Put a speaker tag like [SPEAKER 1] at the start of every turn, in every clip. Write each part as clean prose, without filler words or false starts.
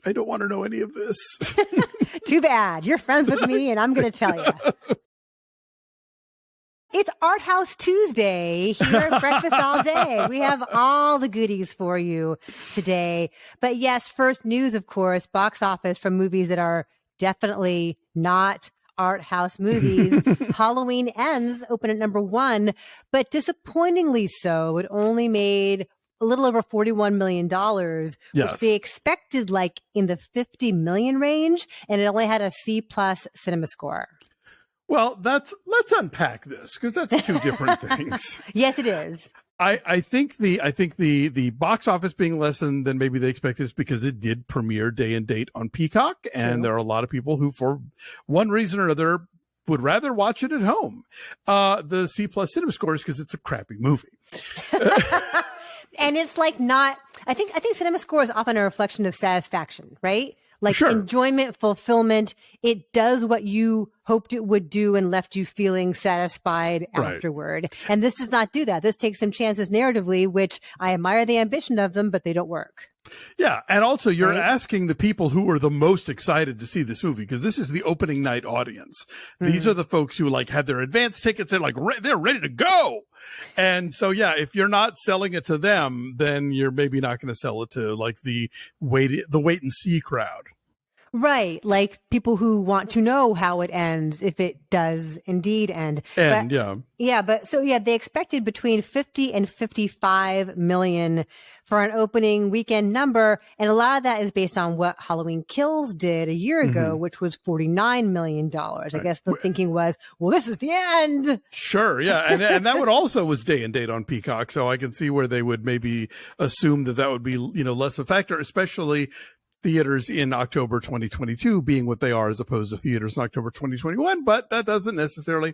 [SPEAKER 1] I don't want to know any of this.
[SPEAKER 2] Too bad. You're friends with me, and I'm going to tell you. It's Art House Tuesday here at Breakfast All Day. We have all the goodies for you today. But yes, first news, of course, box office from movies that are definitely not art house movies. Halloween Ends opened at number 1, but disappointingly so. It only made a little over $41 million, which they expected like in the 50 million range, and it only had a C+ Cinemascore.
[SPEAKER 1] Well, let's unpack this, because that's two different things.
[SPEAKER 2] Yes, it is.
[SPEAKER 1] I think the box office being less than maybe they expected is because it did premiere day and date on Peacock, and there are a lot of people who, for one reason or another, would rather watch it at home. The C+ Cinemascore is because it's a crappy movie.
[SPEAKER 2] And it's like not, I think Cinemascore is often a reflection of satisfaction, right? Like enjoyment, fulfillment. It does what you hoped it would do and left you feeling satisfied afterward. And this does not do that. This takes some chances narratively, which I admire the ambition of them, but they don't work.
[SPEAKER 1] Yeah. And also you're asking the people who are the most excited to see this movie, because this is the opening night audience. These are the folks who like had their advance tickets and like they're ready to go. And so, yeah, if you're not selling it to them, then you're maybe not going to sell it to like the wait and see crowd.
[SPEAKER 2] Right. Like people who want to know how it ends, if it does indeed end. They expected between 50 and 55 million for an opening weekend number. And a lot of that is based on what Halloween Kills did a year ago, which was $49 million. I guess the thinking was, well, this is the end.
[SPEAKER 1] Sure. Yeah. And that would also was day and date on Peacock. So I can see where they would maybe assume that would be, less of a factor, especially theaters in October 2022 being what they are as opposed to theaters in October 2021, but that doesn't necessarily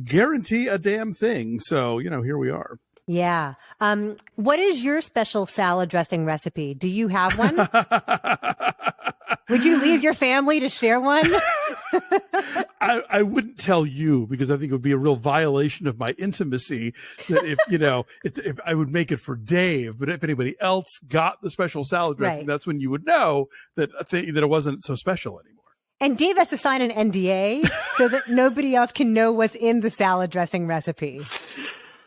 [SPEAKER 1] guarantee a damn thing. So, here we are.
[SPEAKER 2] Yeah. What is your special salad dressing recipe? Do you have one? Would you leave your family to share one?
[SPEAKER 1] I wouldn't tell you, because I think it would be a real violation of my intimacy that if I would make it for Dave, but if anybody else got the special salad dressing, that's when you would know that it wasn't so special anymore.
[SPEAKER 2] And Dave has to sign an NDA so that nobody else can know what's in the salad dressing recipe.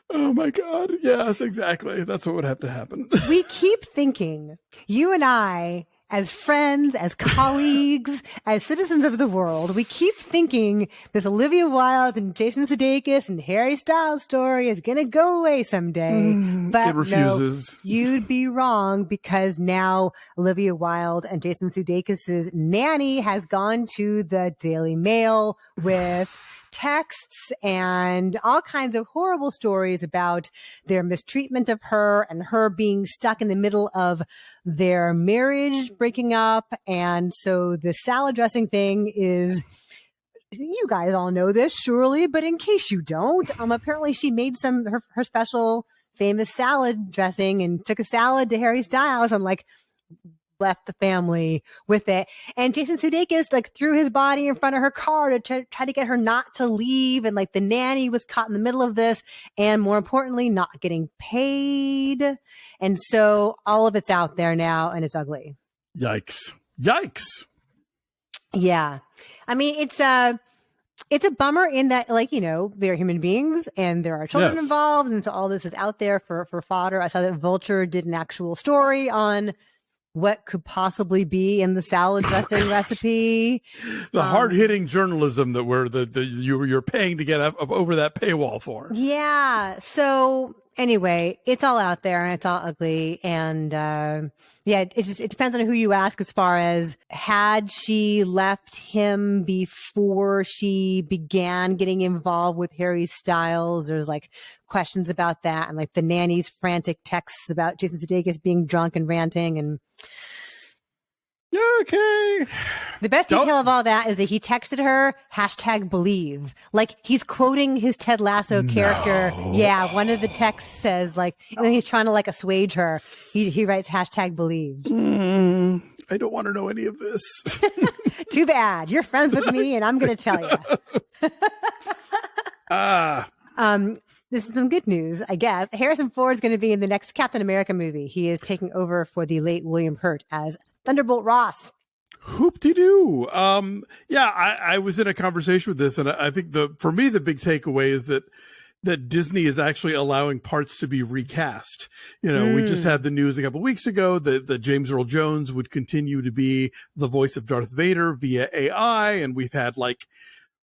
[SPEAKER 1] Oh my God. Yes, exactly. That's what would have to happen.
[SPEAKER 2] We keep thinking, you and I, as friends, as colleagues, as citizens of the world, we keep thinking this Olivia Wilde and Jason Sudeikis and Harry Styles story is going to go away someday. But
[SPEAKER 1] it refuses.
[SPEAKER 2] No, you'd be wrong, because now Olivia Wilde and Jason Sudeikis' nanny has gone to the Daily Mail with texts and all kinds of horrible stories about their mistreatment of her and her being stuck in the middle of their marriage breaking up. And so the salad dressing thing is, you guys all know this surely, but in case you don't, apparently she made her special famous salad dressing and took a salad to Harry Styles and left the family with it. And Jason Sudeikis threw his body in front of her car to try to get her not to leave. And the nanny was caught in the middle of this, and more importantly, not getting paid. And so all of it's out there now, and it's ugly.
[SPEAKER 1] Yikes.
[SPEAKER 2] Yeah. I mean, it's a bummer in that, they're human beings and there are children involved. And so all this is out there for fodder. I saw that Vulture did an actual story on what could possibly be in the salad dressing recipe.
[SPEAKER 1] The hard-hitting journalism that you're paying to get up over that paywall for.
[SPEAKER 2] Yeah. So anyway, it's all out there and it's all ugly. And it depends on who you ask, as far as, had she left him before she began getting involved with Harry Styles? There's questions about that, and the nanny's frantic texts about Jason Sudeikis being drunk and ranting. And
[SPEAKER 1] okay.
[SPEAKER 2] The best detail of all that is that he texted her #believe. He's quoting his Ted Lasso character. Yeah. One of the texts says he's trying to assuage her. He writes #believe.
[SPEAKER 1] I don't want to know any of this.
[SPEAKER 2] Too bad. You're friends with me and I'm going to tell you. This is some good news, I guess. Harrison Ford is going to be in the next Captain America movie. He is taking over for the late William Hurt as Thunderbolt Ross.
[SPEAKER 1] Hoop-de-doo. Yeah, I was in a conversation with this, and I think for me, the big takeaway is that Disney is actually allowing parts to be recast. We just had the news a couple of weeks ago that James Earl Jones would continue to be the voice of Darth Vader via AI, and we've had like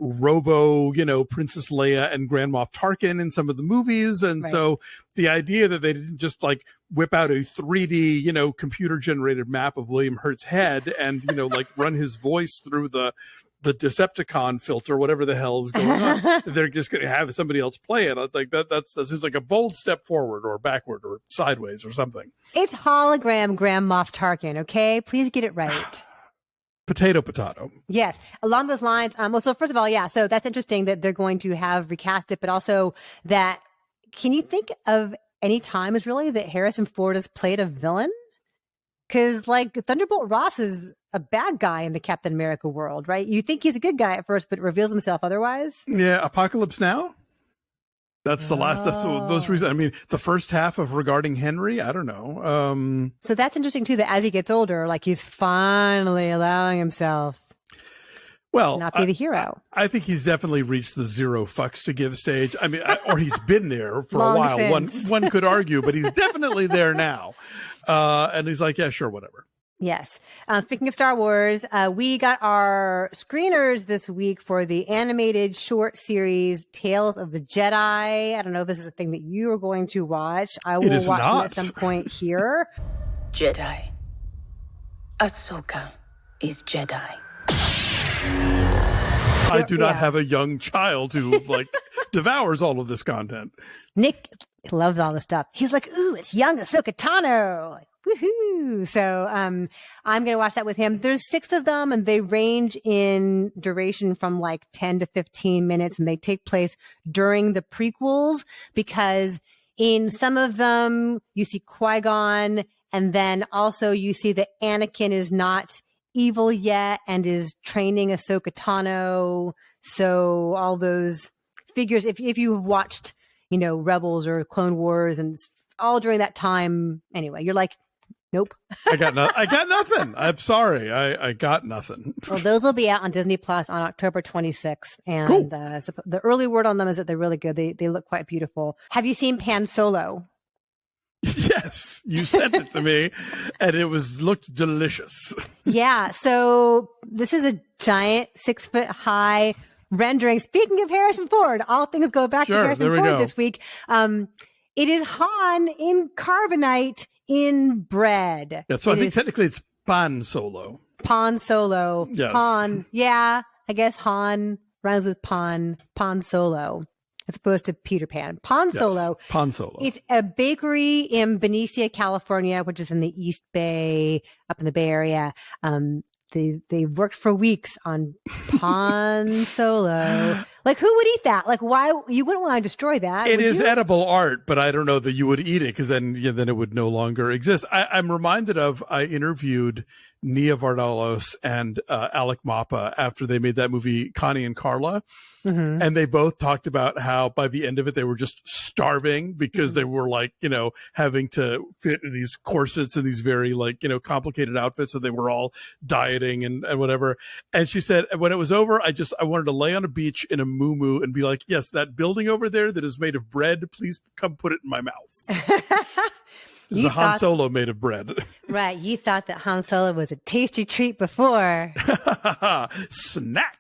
[SPEAKER 1] Robo, Princess Leia and Grand Moff Tarkin in some of the movies. And
[SPEAKER 2] Right.
[SPEAKER 1] So the idea that they didn't just like whip out a 3D, computer generated map of William Hurt's head and, like run his voice through the Decepticon filter, whatever the hell is going on. They're just going to have somebody else play it. I think that seems like a bold step forward or backward or sideways or something.
[SPEAKER 2] It's hologram Grand Moff Tarkin, okay? Please get it right.
[SPEAKER 1] Potato.
[SPEAKER 2] Yes, along those lines. So first of all, yeah, so that's interesting that they're going to have recast it, but also that, can you think of any times really that Harrison Ford has played a villain? Because like Thunderbolt Ross is a bad guy in the Captain America world, right? You think he's a good guy at first, but reveals himself otherwise.
[SPEAKER 1] Yeah, Apocalypse Now? That's the most recent. I mean, the first half of Regarding Henry, I don't know.
[SPEAKER 2] So that's interesting too, that as he gets older, like he's finally allowing himself to not be the hero.
[SPEAKER 1] I think he's definitely reached the zero fucks to give stage. I mean, or he's been there for a while. One could argue, but he's definitely there now. And he's like, yeah, sure, whatever.
[SPEAKER 2] Yes. Speaking of Star Wars, we got our screeners this week for the animated short series Tales of the Jedi. I don't know if this is a thing that you are going to watch. I will watch them at some point here.
[SPEAKER 3] Jedi. Ahsoka is Jedi.
[SPEAKER 1] I do not have a young child who like devours all of this content.
[SPEAKER 2] Nick loves all this stuff. He's like, ooh, it's young Ahsoka Tano. Like, woohoo. So I'm going to watch that with him. There's 6 of them and they range in duration from like 10 to 15 minutes and they take place during the prequels because in some of them you see Qui-Gon and then also you see that Anakin is not evil yet and is training Ahsoka Tano. So all those figures, if you've watched, Rebels or Clone Wars and all during that time, anyway, you're like, nope.
[SPEAKER 1] I got nothing. I'm sorry. I got nothing.
[SPEAKER 2] Well, those will be out on Disney Plus on October 26th. And
[SPEAKER 1] cool.
[SPEAKER 2] So the early word on them is that they're really good. They look quite beautiful. Have you seen Pan Solo?
[SPEAKER 1] Yes, you sent it to me and it looked delicious.
[SPEAKER 2] Yeah. So this is a giant 6-foot high rendering. Speaking of Harrison Ford, all things go back to Harrison Ford this week. It is Han in carbonite in bread.
[SPEAKER 1] Yeah, so I think technically it's Pan Solo.
[SPEAKER 2] Pan Solo.
[SPEAKER 1] Yes.
[SPEAKER 2] Han. Yeah, I guess Han rhymes with Pan Solo. As opposed to Peter Pan. Pan Solo.
[SPEAKER 1] Yes, Pan Solo.
[SPEAKER 2] It's a bakery in Benicia, California, which is in the East Bay, up in the Bay Area. They worked for weeks on Pan Solo. Like, who would eat that? Like, why? You wouldn't want to destroy that.
[SPEAKER 1] It is edible art, but I don't know that you would eat it because then it would no longer exist. I'm reminded of, I interviewed Nia Vardalos and Alec Mapa after they made that movie Connie and Carla. Mm-hmm. And they both talked about how by the end of it, they were just starving because they were like, having to fit in these corsets and these very like, complicated outfits. So they were all dieting and whatever. And she said, when it was over, I wanted to lay on a beach in a muumuu and be like, yes, that building over there that is made of bread, please come put it in my mouth. This is a Han Solo made of bread.
[SPEAKER 2] Right. You thought that Han Solo was a tasty treat before.
[SPEAKER 1] Snack.